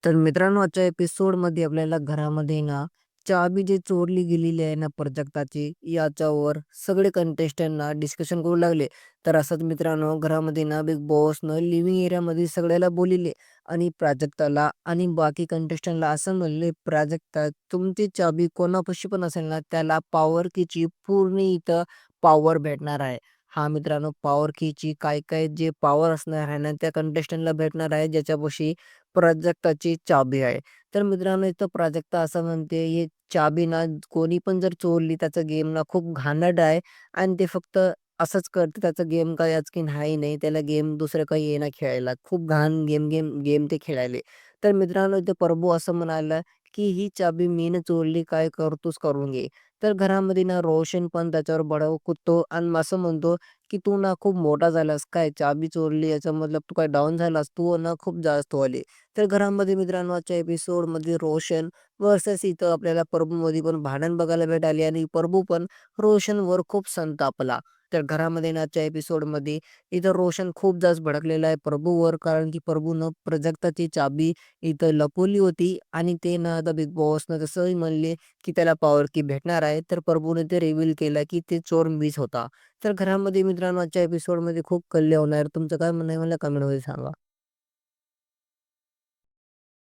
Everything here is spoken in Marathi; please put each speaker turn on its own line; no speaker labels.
तर मित्रांनो, आजच्या एपिसोडमध्ये आपल्याला घरामध्ये ना, चाबी जी चोरली गेलेली आहे ना प्राजक्ताची, याच्यावर सगळे कंटेस्टंटना डिस्कशन करू लागले. तर असंच मित्रांनो, घरामध्ये ना बिग बॉसनं लिव्हिंग एरियामध्ये सगळ्याला बोलविले आणि प्राजक्ताला आणि बाकी कंटेस्टंटला असं म्हणले, "प्राजक्ता, तुमची चाबी कोणापाशी पण असेल ना, त्याला पॉवर कीची पूर्ण इथं पॉवर भेटणार आहे." हां मित्रांनो, पॉवर कीची काय-काय जे पॉवर असणार आहे ना, त्या कंटेस्टंटला भेटणार आहे, ज्याच्यापाशी प्राजक्ताची चाबी आहे. तर मित्रांनो, इथं प्राजक्ता असं म्हणते, ही चाबी ना कोणी पण जर चोरली, त्याचा गेम ना खूप घाणेरडा आहे आणि ते फक्त असंच करते. त्याचा गेम काही आजकीन आहे नाही. त्याला गेम दुसरं काही येईना खेळायला. खूप घाण गेम गेम गेम ते खेळायले. तर मित्रांनो, इथे प्रभू असं म्हणाला, की "ही चाबी मीनं चोरली, काय करतोस करून घे." तर घरामध्ये ना रोशन पण त्याच्यावर बडाव कुदतो आणि असं म्हणतो, की "तू ना खूप मोठा झालास काय? चाबी चोरली याचा मतलब तू काय डाउन झालास? तू ना खूप जास्त वाले." तर घरामध्ये मित्रांनो, आजच्या एपिसोडमध्ये रोशन वर्सेस इथं आपल्याला प्रभूमध्ये पण भांडण बघायला भेटाली आणि प्रभू पण रोशनवर खूप संतापला. तर घरामध्ये ना आजच्या एपिसोडमध्ये इथं रोशन खूप जास्त भडकलेला आहे प्रभूवर, कारण की प्रभूनं प्राजक्ताची चाबी इथं लपवली होती आणि ते ना आता बिग बॉसनं तसंही म्हणले, की त्याला पॉवर की भेटणार आहे. तर प्रभूने ते रिव्हील केलं, की ते चोर मीच होता. तर घरामध्ये मित्रांनो, आजच्या एपिसोडमध्ये खूप कल्ले होणार. तुमचं काय म्हणणं आहे मला कमेंटमध्ये सांगा.